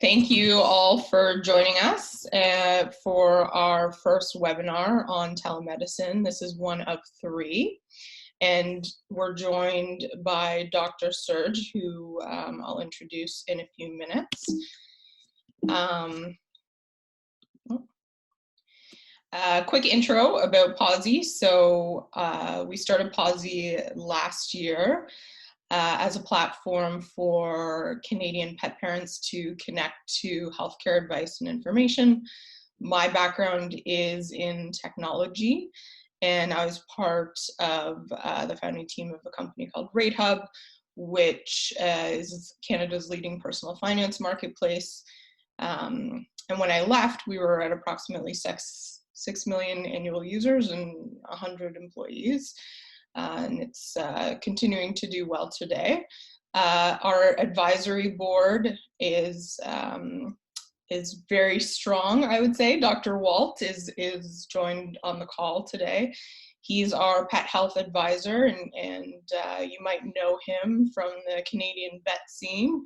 Thank you all for joining us for our first webinar on telemedicine. This is one of 3, and we're joined by Dr. Serge, who I'll introduce in a few minutes. A quick intro about Pawzy. So we started Pawzy last year as a platform for Canadian pet parents to connect to healthcare advice and information. My background is in technology, and I was part of the founding team of a company called Chalhoub, which is Canada's leading personal finance marketplace. And when I left, we were at approximately 6 million annual users and 100 employees. And it's continuing to do well today. Our advisory board is very strong, I would say. Dr. Walt is joined on the call today. He's our pet health advisor, and you might know him from the Canadian vet scene.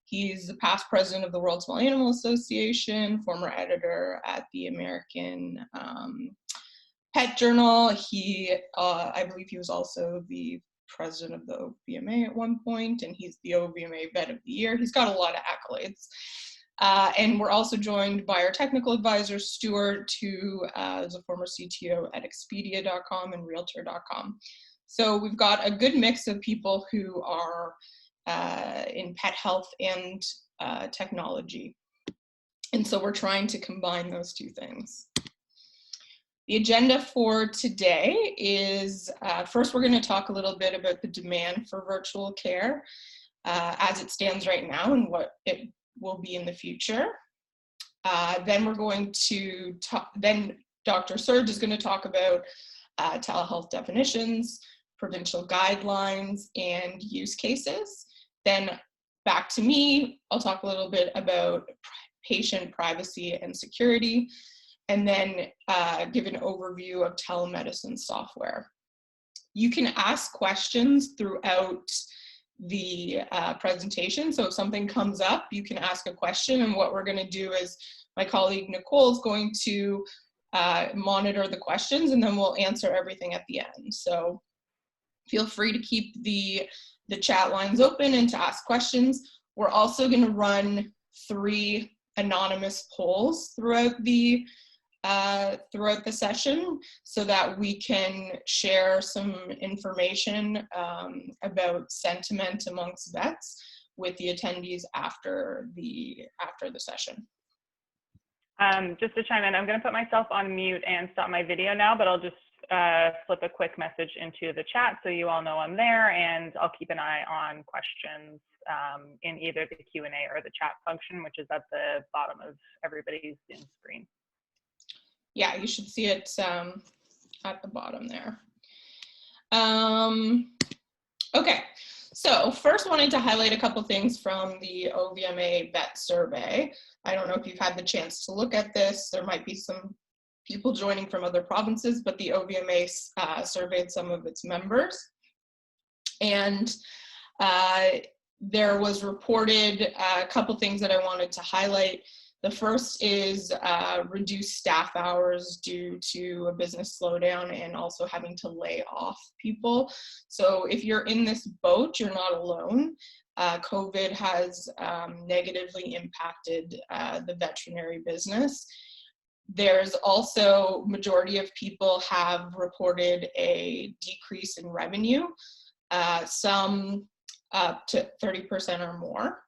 He's the past president of the World Small Animal Association, former editor at the American Pet Journal. I believe he was also the president of the OVMA at one point, and he's the OVMA Vet of the Year. He's got a lot of accolades. And we're also joined by our technical advisor, Stuart, who is a former CTO at Expedia.com and Realtor.com. So we've got a good mix of people who are in pet health and technology. And so we're trying to combine those two things. The agenda for today is, first we're going to talk a little bit about the demand for virtual care as it stands right now and what it will be in the future. Then we're going to talk, then Dr. Serge is going to talk about telehealth definitions, provincial guidelines, and use cases. Then back to me, I'll talk a little bit about patient privacy and security, and then give an overview of telemedicine software. You can ask questions throughout the presentation. So if something comes up, you can ask a question, and what we're going to do is my colleague Nicole is going to monitor the questions, and then we'll answer everything at the end. So feel free to keep the chat lines open and to ask questions. We're also going to run 3 anonymous polls throughout the session so that we can share some information about sentiment amongst vets with the attendees after the session. Just to chime in, I'm going to put myself on mute and stop my video now, but I'll just flip a quick message into the chat so you all know I'm there, and I'll keep an eye on questions in either the Q&A or the chat function, which is at the bottom of everybody's Zoom screen. Yeah, you should see it at the bottom there. Okay, so first wanted to highlight a couple things from the OVMA vet survey. I don't know if you've had the chance to look at this. There might be some people joining from other provinces, but the OVMA surveyed some of its members. And there was reported a couple things that I wanted to highlight. The first is reduced staff hours due to a business slowdown and also having to lay off people. So if you're in this boat, you're not alone. COVID has negatively impacted the veterinary business. There's also, majority of people have reported a decrease in revenue, some up to 30% or more.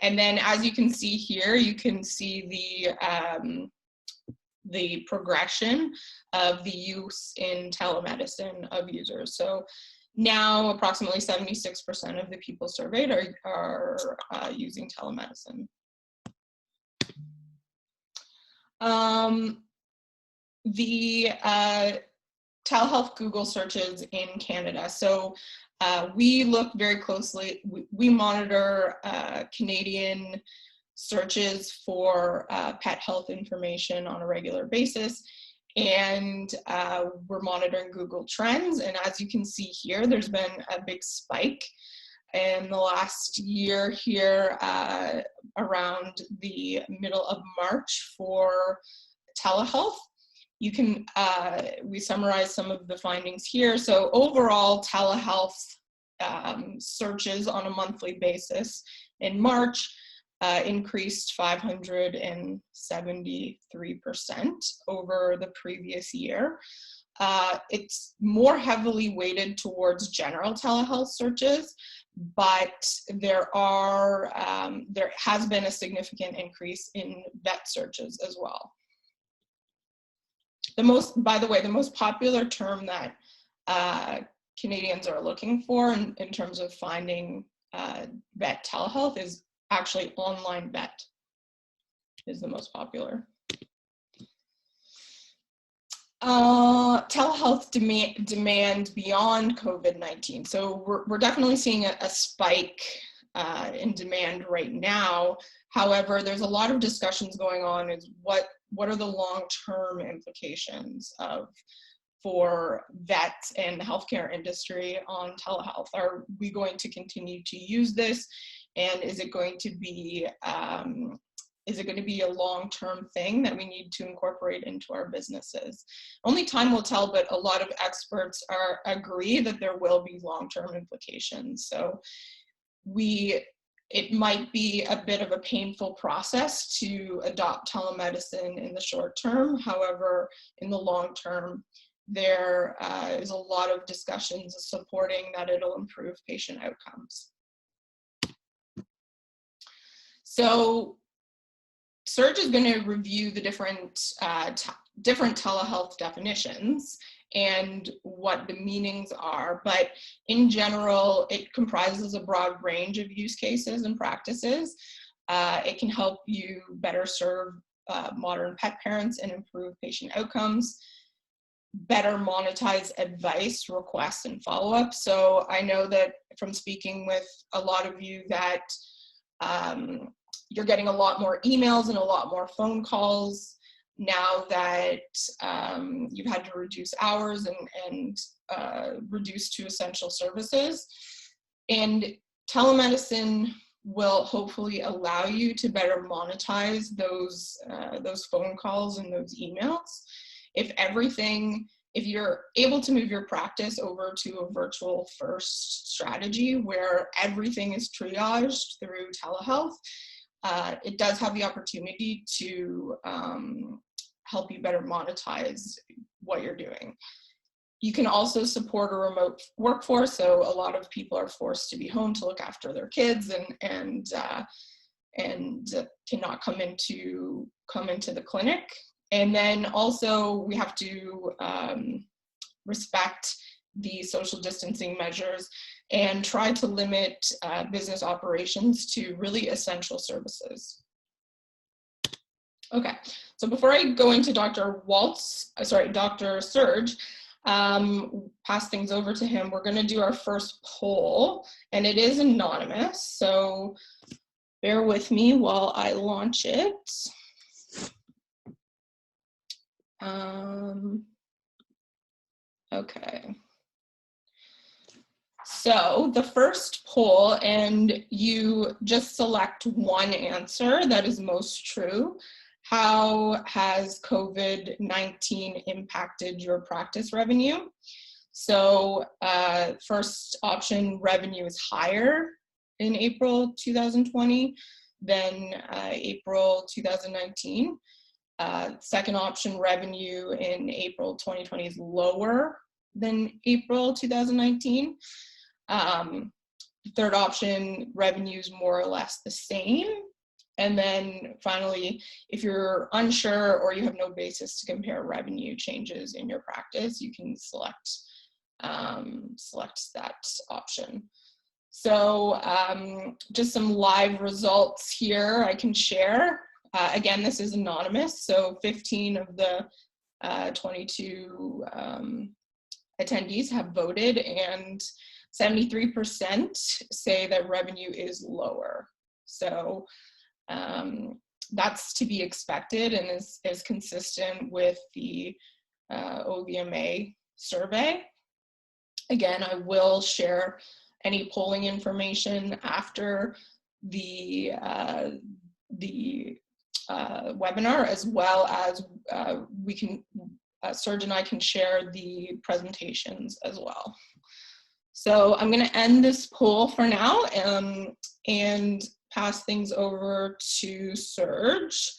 And then as you can see here, you can see the progression of the use in telemedicine of users. So now approximately 76% of the people surveyed are using telemedicine. The telehealth Google searches in Canada. So we look very closely, we monitor Canadian searches for pet health information on a regular basis, and we're monitoring Google Trends. And as you can see here, there's been a big spike in the last year here, around the middle of March for telehealth. You can, we summarize some of the findings here. So overall telehealth searches on a monthly basis in March increased 573% over the previous year. It's more heavily weighted towards general telehealth searches, but there has been a significant increase in vet searches as well. By the way, the most popular term that Canadians are looking for in terms of finding vet telehealth is actually online vet is the most popular. Telehealth demand beyond COVID-19. So we're definitely seeing a spike in demand right now. However, there's a lot of discussions going on is what are the long-term implications for vets and the healthcare industry on telehealth? Are we going to continue to use this? And is it going to be a long-term thing that we need to incorporate into our businesses? Only time will tell, but a lot of experts agree that there will be long-term implications. So it might be a bit of a painful process to adopt telemedicine in the short term. However, in the long term, there is a lot of discussions supporting that it'll improve patient outcomes. So Serge is going to review the different telehealth definitions and what the meanings are, but in general, it comprises a broad range of use cases and practices. It can help you better serve modern pet parents and improve patient outcomes, better monetize advice, requests, and follow-up. So I know that from speaking with a lot of you that you're getting a lot more emails and a lot more phone calls now that you've had to reduce hours and reduce to essential services. And telemedicine will hopefully allow you to better monetize those phone calls and those emails. If you're able to move your practice over to a virtual first strategy where everything is triaged through telehealth, it does have the opportunity to help you better monetize what you're doing. You can also support a remote workforce, so a lot of people are forced to be home to look after their kids and cannot come into the clinic. And then also we have to respect the social distancing measures and try to limit business operations to really essential services. Okay, so before I go into Dr. Serge, pass things over to him, we're gonna do our first poll, and it is anonymous, so bear with me while I launch it. Okay. So the first poll, and you just select one answer that is most true. How has COVID-19 impacted your practice revenue? So first option, revenue is higher in April 2020 than April 2019. Second option, revenue in April 2020 is lower than April 2019. Third option, revenue is more or less the same. And then finally, if you're unsure or you have no basis to compare revenue changes in your practice, you can select that option. So just some live results here I can share. Again, this is anonymous, so 15 of the 22 attendees have voted, and 73% say that revenue is lower. So that's to be expected and is consistent with the OVMA survey. Again, I will share any polling information after the webinar, as well as we can, Serge and I can share the presentations as well. So I'm going to end this poll for now and pass things over to Serge.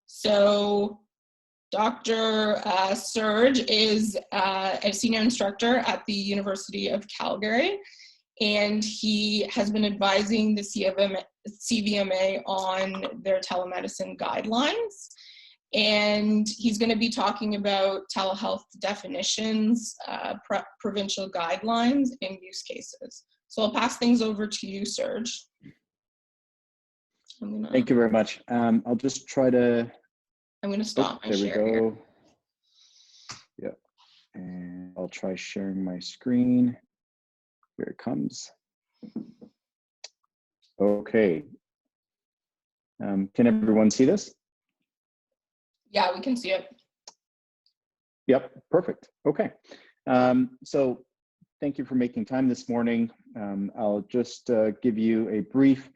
So Dr. Serge is a senior instructor at the University of Calgary, and he has been advising the CVMA on their telemedicine guidelines. And he's going to be talking about telehealth definitions, provincial guidelines, and use cases. So I'll pass things over to you, Serge. Thank you very much. I'll just try to... I'm going to stop my share here. There we go. Yeah, and I'll try sharing my screen. Here it comes. Okay. Can everyone see this? Yeah, we can see it. Yep, perfect. Okay. So thank you for making time this morning. I'll just give you a brief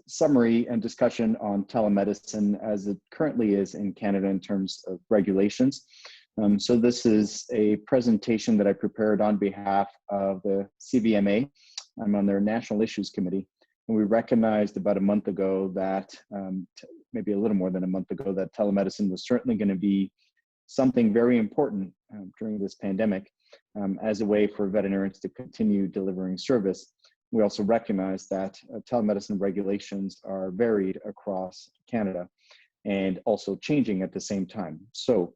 summary and discussion on telemedicine as it currently is in Canada in terms of regulations. So this is a presentation that I prepared on behalf of the CVMA. I'm on their National Issues Committee, and we recognized about a month ago that, maybe a little more than a month ago, that telemedicine was certainly going to be something very important during this pandemic as a way for veterinarians to continue delivering service. We also recognize that telemedicine regulations are varied across Canada and also changing at the same time. So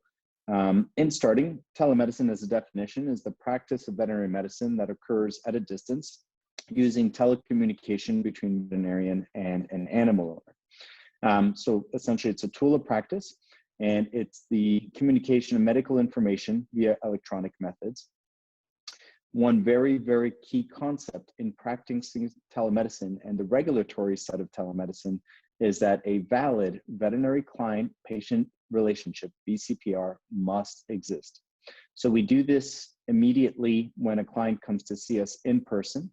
in starting, telemedicine as a definition is the practice of veterinary medicine that occurs at a distance using telecommunication between veterinarian and an animal owner. So essentially it's a tool of practice, and it's the communication of medical information via electronic methods. One very, very key concept in practicing telemedicine and the regulatory side of telemedicine is that a valid veterinary client-patient relationship, VCPR, must exist. So we do this immediately when a client comes to see us in person,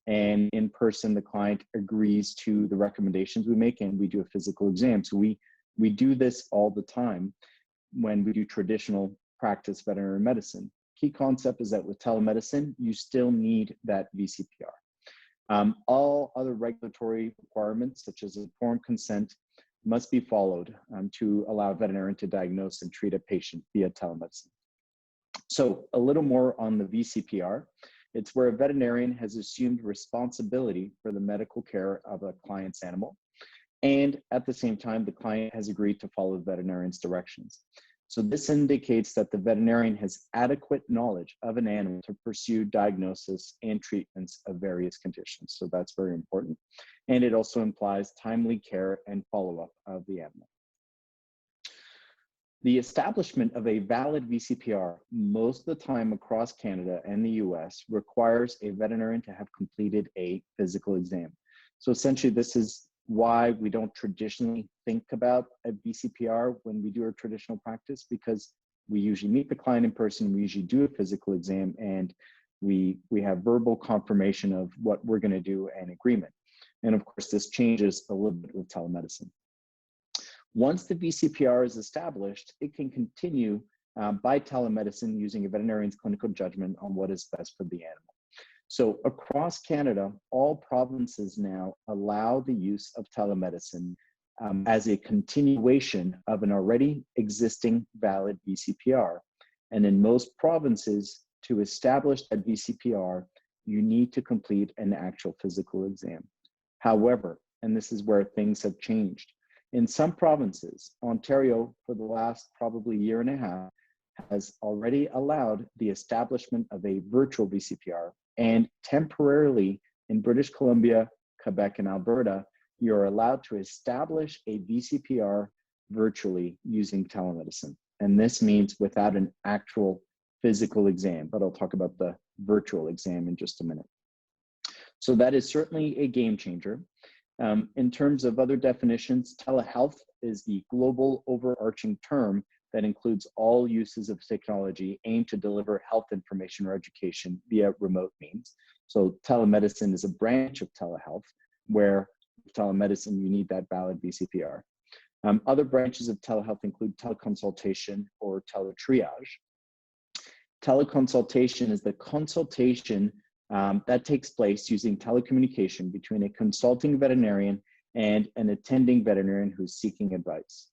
and in person the client agrees to the recommendations we make, and we do a physical exam. So we do this all the time when we do traditional practice veterinary medicine. Key concept is that with telemedicine, you still need that VCPR. All other regulatory requirements, such as informed consent, must be followed to allow a veterinarian to diagnose and treat a patient via telemedicine. So a little more on the VCPR. It's where a veterinarian has assumed responsibility for the medical care of a client's animal, and at the same time, the client has agreed to follow the veterinarian's directions. So this indicates that the veterinarian has adequate knowledge of an animal to pursue diagnosis and treatments of various conditions. So that's very important. And it also implies timely care and follow-up of the animal. The establishment of a valid VCPR most of the time across Canada and the US requires a veterinarian to have completed a physical exam. So essentially this is why we don't traditionally think about a VCPR when we do our traditional practice, because we usually meet the client in person, we usually do a physical exam, and we have verbal confirmation of what we're going to do and agreement. And of course, this changes a little bit with telemedicine. Once the VCPR is established, it can continue by telemedicine using a veterinarian's clinical judgment on what is best for the animal. So across Canada, all provinces now allow the use of telemedicine as a continuation of an already existing valid VCPR. And in most provinces, to establish that VCPR, you need to complete an actual physical exam. However, and this is where things have changed, in some provinces, Ontario, for the last probably year and a half, has already allowed the establishment of a virtual VCPR. And temporarily in British Columbia, Quebec, and Alberta, you're allowed to establish a VCPR virtually using telemedicine. And this means without an actual physical exam, but I'll talk about the virtual exam in just a minute. So that is certainly a game changer. In terms of other definitions, telehealth is the global overarching term that includes all uses of technology aimed to deliver health information or education via remote means. So telemedicine is a branch of telehealth where telemedicine, you need that valid VCPR. Other branches of telehealth include teleconsultation or teletriage. Teleconsultation is the consultation that takes place using telecommunication between a consulting veterinarian and an attending veterinarian who's seeking advice.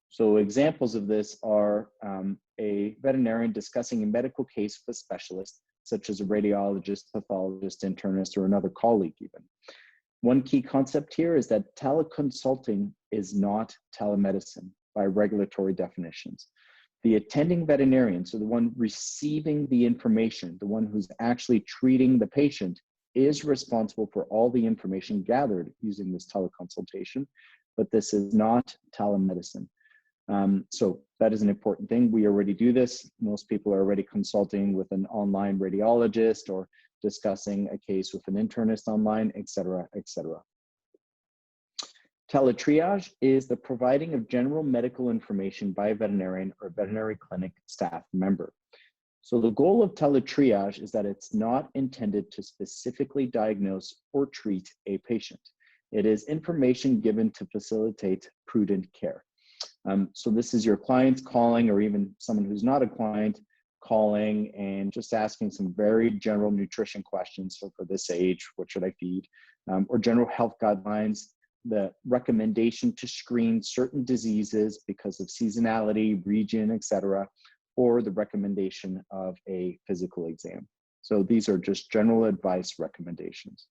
So examples of this are a veterinarian discussing a medical case with a specialist, such as a radiologist, pathologist, internist, or another colleague even. One key concept here is that teleconsulting is not telemedicine by regulatory definitions. The attending veterinarian, so the one receiving the information, the one who's actually treating the patient, is responsible for all the information gathered using this teleconsultation, but this is not telemedicine. So that is an important thing. We already do this. Most people are already consulting with an online radiologist or discussing a case with an internist online, et cetera, et cetera. Teletriage is the providing of general medical information by a veterinarian or veterinary clinic staff member. So the goal of teletriage is that it's not intended to specifically diagnose or treat a patient. It is information given to facilitate prudent care. So this is your clients calling, or even someone who's not a client calling and just asking some very general nutrition questions. So for this age, what should I feed? Or general health guidelines, the recommendation to screen certain diseases because of seasonality, region, etc., or the recommendation of a physical exam. So these are just general advice recommendations.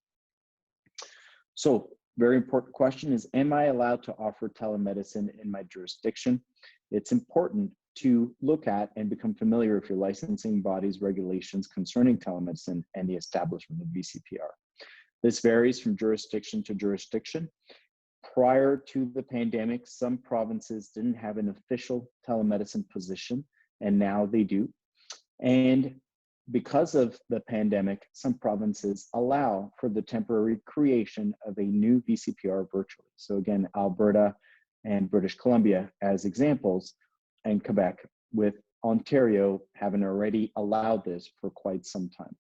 So very important question is, am I allowed to offer telemedicine in my jurisdiction? It's important to look at and become familiar with your licensing body's regulations concerning telemedicine and the establishment of VCPR. This varies from jurisdiction to jurisdiction. Prior to the pandemic, some provinces didn't have an official telemedicine position, and now they do. And because of the pandemic, some provinces allow for the temporary creation of a new VCPR virtually. So again, Alberta and British Columbia as examples, and Quebec, with Ontario having already allowed this for quite some time.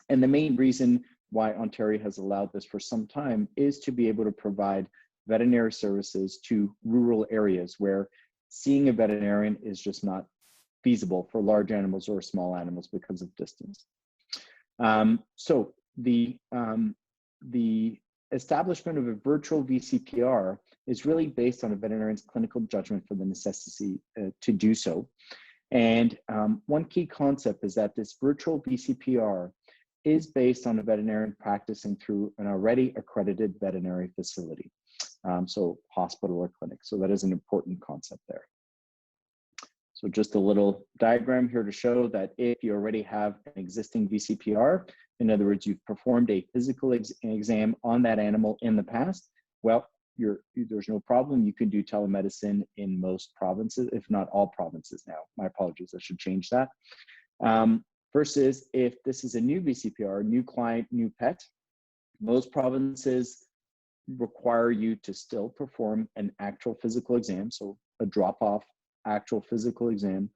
And the main reason why Ontario has allowed this for some time is to be able to provide veterinary services to rural areas where seeing a veterinarian is just not feasible for large animals or small animals because of distance. So the establishment of a virtual VCPR is really based on a veterinarian's clinical judgment for the necessity to do so. And one key concept is that this virtual VCPR is based on a veterinarian practicing through an already accredited veterinary facility, so hospital or clinic. So that is an important concept there. So just a little diagram here to show that if you already have an existing VCPR, in other words, you've performed a physical exam on that animal in the past, well, there's no problem. You can do telemedicine in most provinces, if not all provinces now. My apologies, I should change that. Versus if this is a new VCPR, new client, new pet, most provinces require you to still perform an actual physical exam, so a drop-off actual physical exam.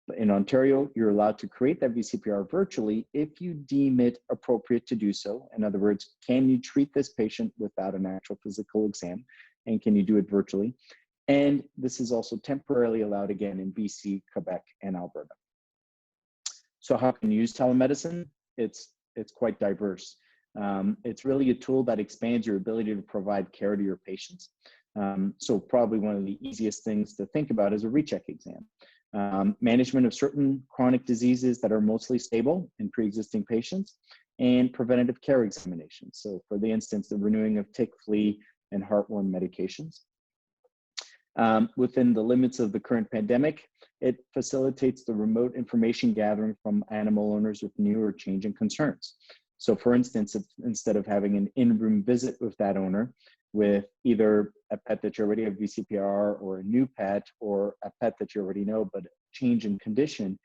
But in Ontario, you're allowed to create that VCPR virtually if you deem it appropriate to do so. In other words, can you treat this patient without an actual physical exam? And can you do it virtually? And this is also temporarily allowed again in BC, Quebec, and Alberta. So how can you use telemedicine? It's quite diverse. It's really a tool that expands your ability to provide care to your patients. So probably one of the easiest things to think about is a recheck exam. Management of certain chronic diseases that are mostly stable in pre-existing patients, and preventative care examinations. So for the instance, the renewing of tick, flea, and heartworm medications. Within the limits of the current pandemic, it facilitates the remote information gathering from animal owners with new or changing concerns. So for instance, if instead of having an in-room visit with that owner, with either a pet that you already have VCPR, or a new pet, or a pet that you already know, but change in condition,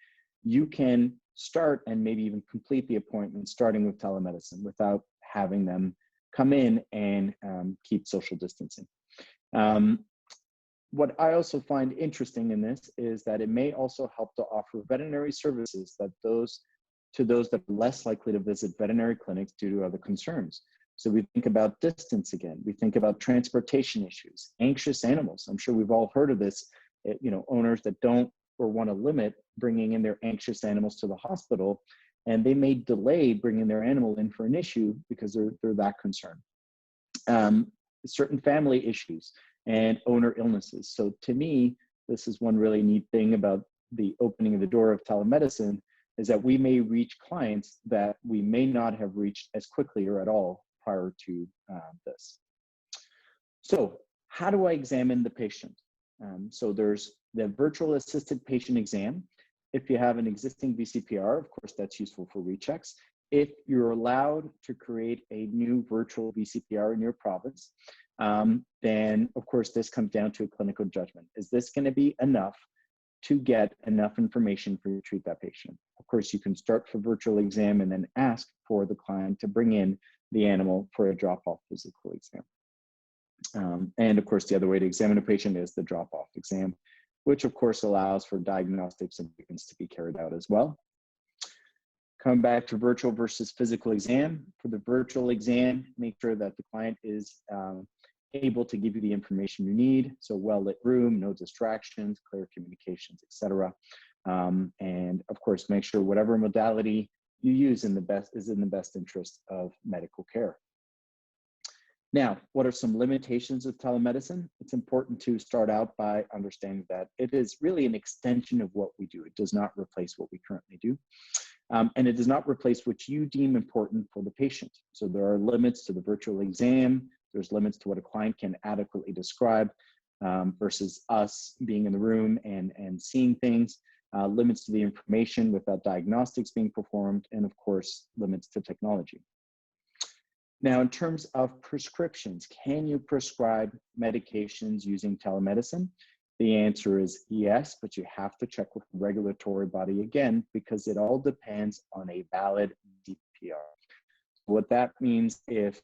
you can start and maybe even complete the appointment starting with telemedicine without having them come in and keep social distancing. What I also find interesting in this is that it may also help to offer veterinary services that those to those that are less likely to visit veterinary clinics due to other concerns. So we think about distance again. We think about transportation issues, anxious animals. I'm sure we've all heard of this, owners that don't or want to limit bringing in their anxious animals to the hospital, and they may delay bringing their animal in for an issue because they're that concerned. Certain family issues and owner illnesses. So to me, this is one really neat thing about the opening of the door of telemedicine, is that we may reach clients that we may not have reached as quickly or at all prior to this. So how do I examine the patient? So there's the virtual assisted patient exam. If you have an existing VCPR, of course, that's useful for rechecks. If you're allowed to create a new virtual VCPR in your province, then of course, this comes down to a clinical judgment. Is this going to be enough to get enough information for you to treat that patient? Of course, you can start for virtual exam and then ask for the client to bring in the animal for a drop-off physical exam. And of course, the other way to examine a patient is the drop-off exam, which of course allows for diagnostics and treatments to be carried out as well. Come back to virtual versus physical exam. For the virtual exam, make sure that the client is able to give you the information you need. So well-lit room, no distractions, clear communications, etc. And of course, make sure whatever modality you use is in the best interest of medical care. Now, what are some limitations of telemedicine? It's important to start out by understanding that it is really an extension of what we do. It does not replace what we currently do. And it does not replace what you deem important for the patient. So there are limits to the virtual exam. There's limits to what a client can adequately describe versus us being in the room and seeing things, limits to the information without diagnostics being performed, and of course, limits to technology. Now, in terms of prescriptions, can you prescribe medications using telemedicine? The answer is yes, but you have to check with the regulatory body again, because it all depends on a valid DPR. What that means, if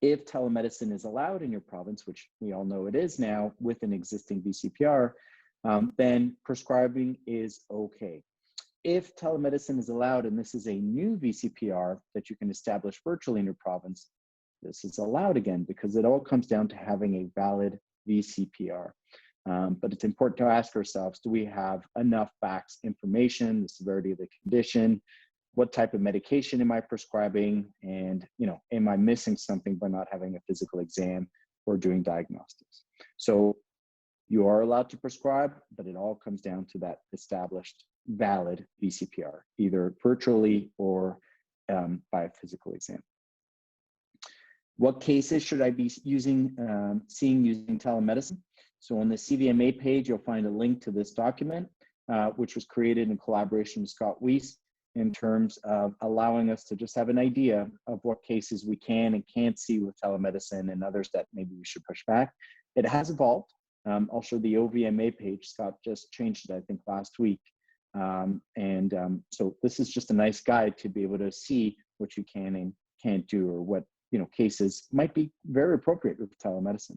telemedicine is allowed in your province, which we all know it is now with an existing VCPR, then prescribing is okay. If telemedicine is allowed, and this is a new VCPR that you can establish virtually in your province, this is allowed again, because it all comes down to having a valid VCPR. But it's important to ask ourselves, do we have enough facts, information, the severity of the condition, what type of medication am I prescribing, and am I missing something by not having a physical exam or doing diagnostics? So you are allowed to prescribe, but it all comes down to that established valid VCPR, either virtually or by a physical exam. What cases should I be seeing using telemedicine? So on the CVMA page, you'll find a link to this document, which was created in collaboration with Scott Weiss, in terms of allowing us to just have an idea of what cases we can and can't see with telemedicine and others that maybe we should push back. It has evolved. I'll show the OVMA page. Scott just changed it, I think, last week. So this is just a nice guide to be able to see what you can and can't do, or what cases might be very appropriate with telemedicine.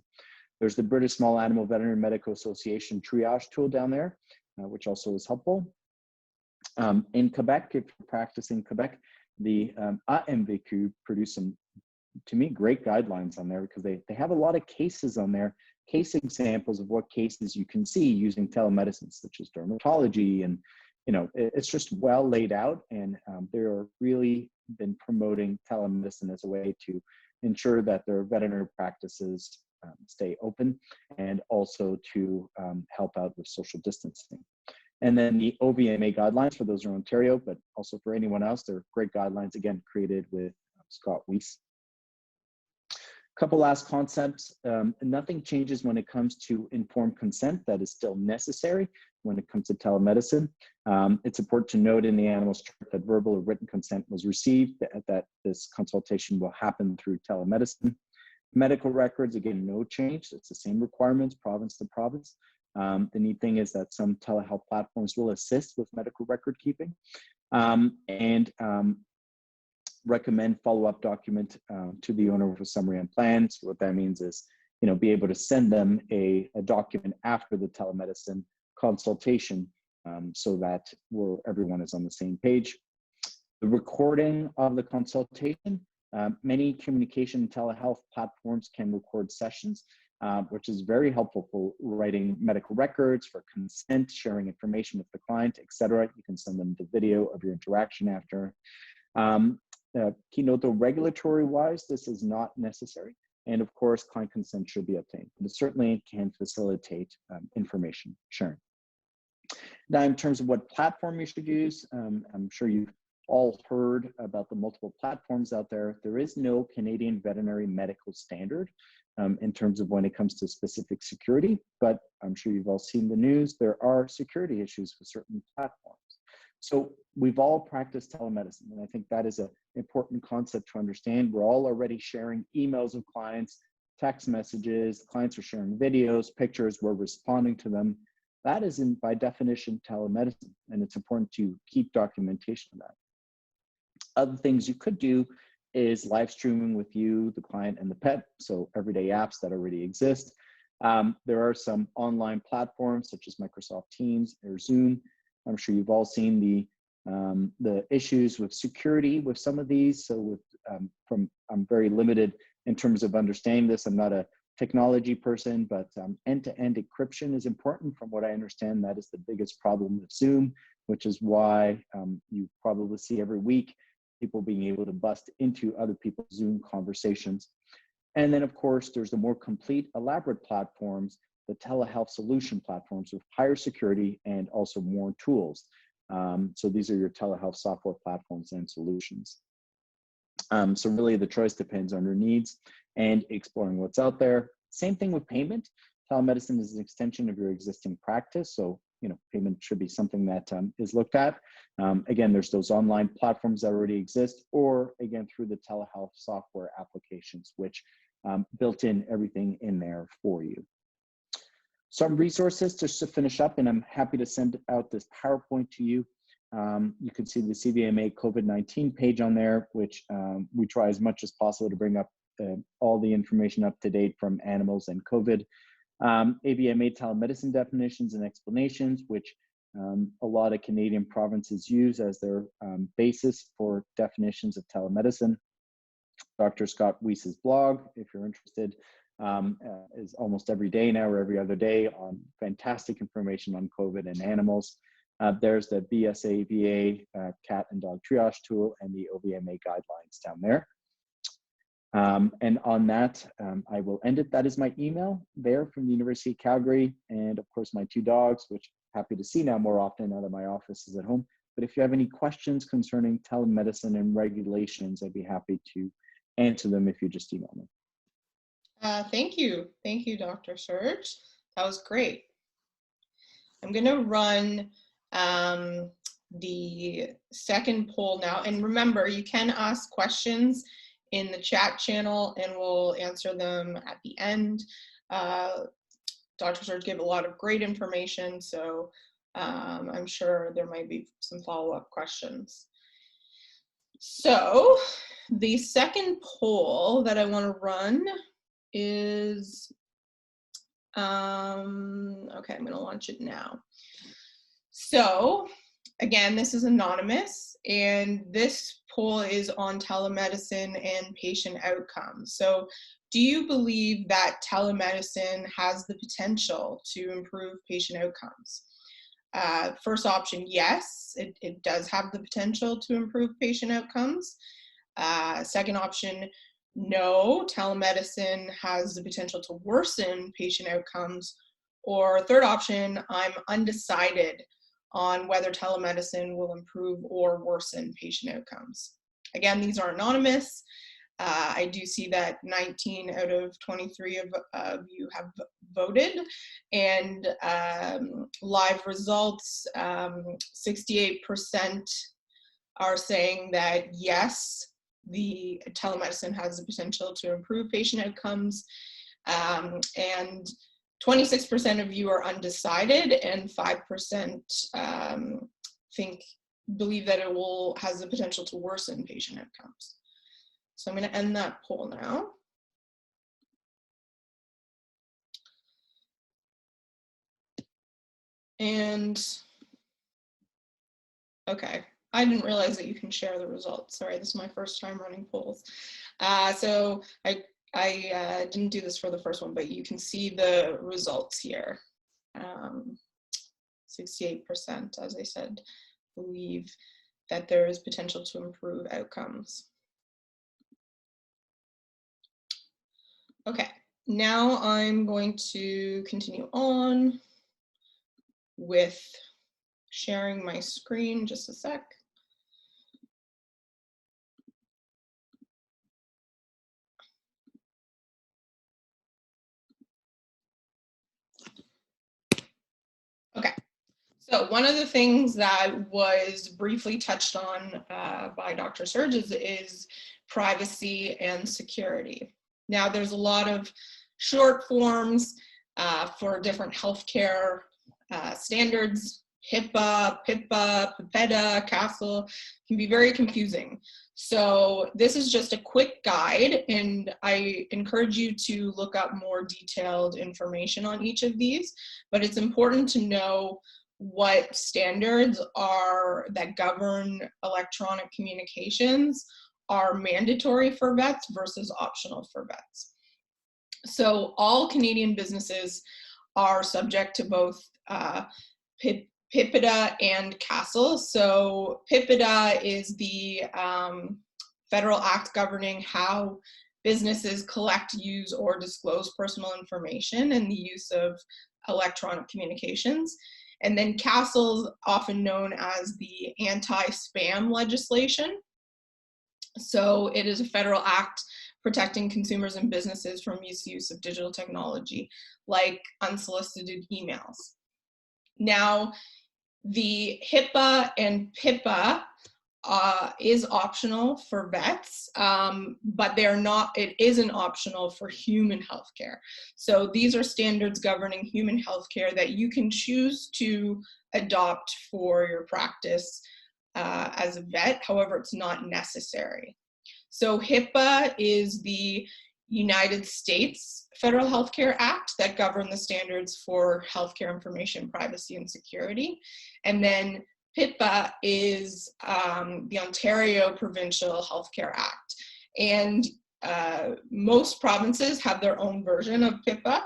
There's the British Small Animal Veterinary Medical Association triage tool down there, which also is helpful. In Quebec, if you're practicing Quebec, the AMVQ produced some, to me, great guidelines on there, because they have a lot of cases on there, case examples of what cases you can see using telemedicine, such as dermatology, and it's just well laid out, and they're really been promoting telemedicine as a way to ensure that their veterinary practices stay open, and also to help out with social distancing. And then the OVMA guidelines for those in Ontario, but also for anyone else, they're great guidelines, again, created with Scott Weiss. Couple last concepts. Nothing changes when it comes to informed consent. That is still necessary when it comes to telemedicine. It's important to note in the animal's chart that verbal or written consent was received, that this consultation will happen through telemedicine. Medical records, again, no change. It's the same requirements, province to province. The neat thing is that some telehealth platforms will assist with medical record keeping, and recommend follow-up document to the owner with a summary and plan. So what that means is, be able to send them a document after the telemedicine consultation, so that everyone is on the same page. The recording of the consultation, many communication telehealth platforms can record sessions, which is very helpful for writing medical records, for consent, sharing information with the client, etc. You can send them the video of your interaction after. Keynote, though, regulatory-wise, this is not necessary. And of course, client consent should be obtained, but it certainly can facilitate information sharing. Now, in terms of what platform you should use, I'm sure you've all heard about the multiple platforms out there. There is no Canadian veterinary medical standard in terms of when it comes to specific security, but I'm sure you've all seen the news. There are security issues with certain platforms. So we've all practiced telemedicine, and I think that is an important concept to understand. We're all already sharing emails of clients, text messages, clients are sharing videos, pictures, we're responding to them. That is, by definition, telemedicine, and it's important to keep documentation of that. Other things you could do is live streaming with you, the client, and the pet, so everyday apps that already exist. There are some online platforms such as Microsoft Teams or Zoom. I'm sure you've all seen the issues with security with some of these. So I'm very limited in terms of understanding this. I'm not a technology person, but end-to-end encryption is important. From what I understand, that is the biggest problem with Zoom, which is why you probably see every week people being able to bust into other people's Zoom conversations. And then, of course, there's the more complete, elaborate platforms, the telehealth solution platforms with higher security and also more tools. So these are your telehealth software platforms and solutions. So really the choice depends on your needs and exploring what's out there. Same thing with payment. Telemedicine is an extension of your existing practice. So, payment should be something that is looked at. Again, there's those online platforms that already exist, or again, through the telehealth software applications, which built in everything in there for you. Some resources just to finish up, and I'm happy to send out this PowerPoint to you. You can see the CVMA COVID-19 page on there, which we try as much as possible to bring up all the information up to date from animals and COVID. AVMA telemedicine definitions and explanations, which a lot of Canadian provinces use as their basis for definitions of telemedicine. Dr. Scott Weiss's blog, if you're interested, is almost every day now or every other day on fantastic information on COVID and animals. There's the BSAVA cat and dog triage tool and the OVMA guidelines down there. And on that, I will end it. That is my email there from the University of Calgary, and of course my 2 dogs, which I'm happy to see now more often now that my office is at home. But if you have any questions concerning telemedicine and regulations, I'd be happy to answer them if you just email me. Thank you, Dr. Serge. That was great. I'm going to run the second poll now, and remember, you can ask questions in the chat channel and we'll answer them at the end. Dr. Serge gave a lot of great information, so I'm sure there might be some follow-up questions. So the second poll that I want to run is, okay, I'm going to launch it now. So again, this is anonymous, and this poll is on telemedicine and patient outcomes. So do you believe that telemedicine has the potential to improve patient outcomes? First option, yes, it does have the potential to improve patient outcomes. Second option, no, telemedicine has the potential to worsen patient outcomes. Or third option, I'm undecided on whether telemedicine will improve or worsen patient outcomes. Again, these are anonymous. I do see that 19 out of 23 of you have voted, and live results, 68% are saying that yes, the telemedicine has the potential to improve patient outcomes, and 26% of you are undecided, and 5% believe that it has the potential to worsen patient outcomes. So I'm going to end that poll now. And okay, I didn't realize that you can share the results. Sorry, this is my first time running polls. So I didn't do this for the first one, but you can see the results here. 68%, as I said, believe that there is potential to improve outcomes. Okay, now I'm going to continue on with sharing my screen, just a sec. Okay, so one of the things that was briefly touched on by Dr. Serge is privacy and security. Now, there's a lot of short forms for different healthcare standards. HIPAA, PIPA, PIPEDA, CASL can be very confusing. So this is just a quick guide, and I encourage you to look up more detailed information on each of these, but it's important to know what standards are that govern electronic communications are mandatory for vets versus optional for vets. So all Canadian businesses are subject to both PIPEDA and CASL. So PIPEDA is the federal act governing how businesses collect, use, or disclose personal information and the use of electronic communications. And then CASL is often known as the anti-spam legislation. So it is a federal act protecting consumers and businesses from misuse of digital technology, like unsolicited emails. Now, the HIPAA and PIPA is optional for vets, but they're not, it isn't optional for human healthcare. So these are standards governing human healthcare that you can choose to adopt for your practice as a vet. However, it's not necessary. So HIPAA is the United States Federal Healthcare Act that govern the standards for healthcare information, privacy, and security. And then PIPA is the Ontario Provincial Healthcare Act. And most provinces have their own version of PIPA.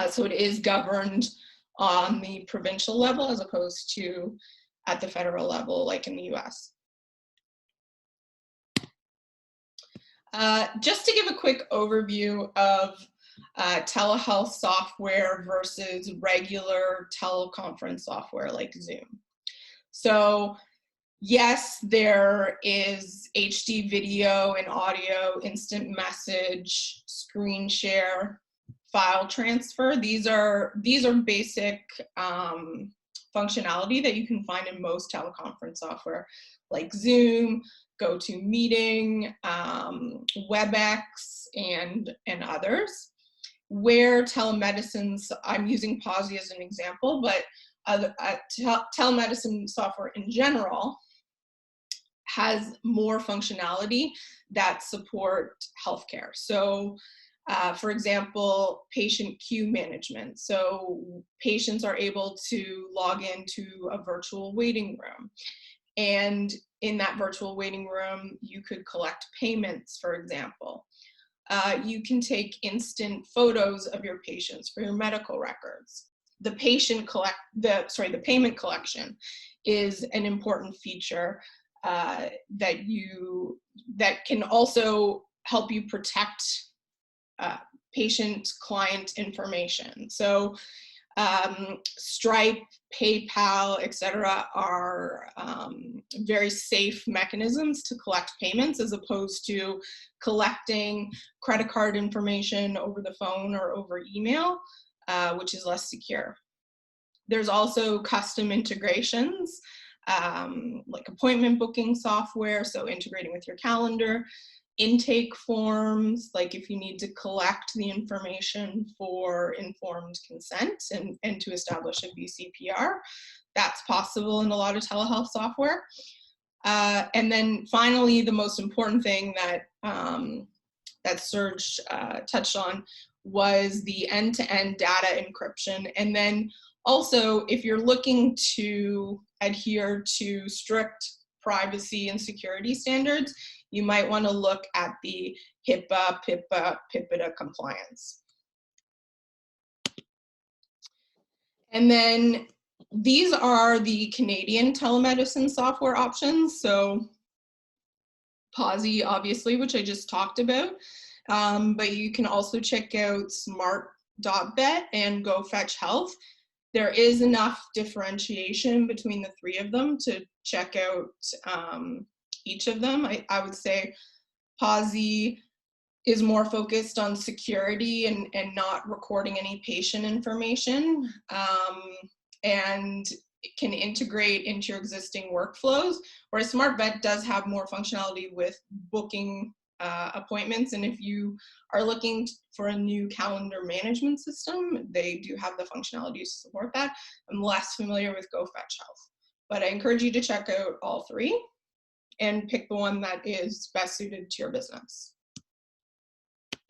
So it is governed on the provincial level as opposed to at the federal level, like in the US. Just to give a quick overview of telehealth software versus regular teleconference software like Zoom. So yes, there is HD video and audio, instant message, screen share, file transfer. These are basic functionality that you can find in most teleconference software like Zoom, GoToMeeting, WebEx, and others. Where telemedicine, I'm using Pawzy as an example, but telemedicine software in general has more functionality that support healthcare. So for example, patient queue management. So patients are able to log into a virtual waiting room. And in that virtual waiting room, you could collect payments, for example. You can take instant photos of your patients for your medical records. The payment collection is an important feature that can also help you protect patient-client information. So Stripe, PayPal, etc. are very safe mechanisms to collect payments as opposed to collecting credit card information over the phone or over email, which is less secure. There's also custom integrations, like appointment booking software, so integrating with your calendar, intake forms, like if you need to collect the information for informed consent and to establish a VCPR, that's possible in a lot of telehealth software. And then finally, the most important thing that, that Serge touched on was the end-to-end data encryption, and then Also, if you're looking to adhere to strict privacy and security standards, you might want to look at the HIPAA, PIPEDA compliance. And then these are the Canadian telemedicine software options. So Pawzy, obviously, which I just talked about, but you can also check out smart.vet and Go Fetch Health. There is enough differentiation between the three of them to check out each of them. I would say Pawzy is more focused on security and not recording any patient information, and it can integrate into your existing workflows, whereas SmartVet does have more functionality with booking appointments. And if you are looking for a new calendar management system, they do have the functionality to support that. I'm less familiar with Go Fetch Health, but I encourage you to check out all three and pick the one that is best suited to your business.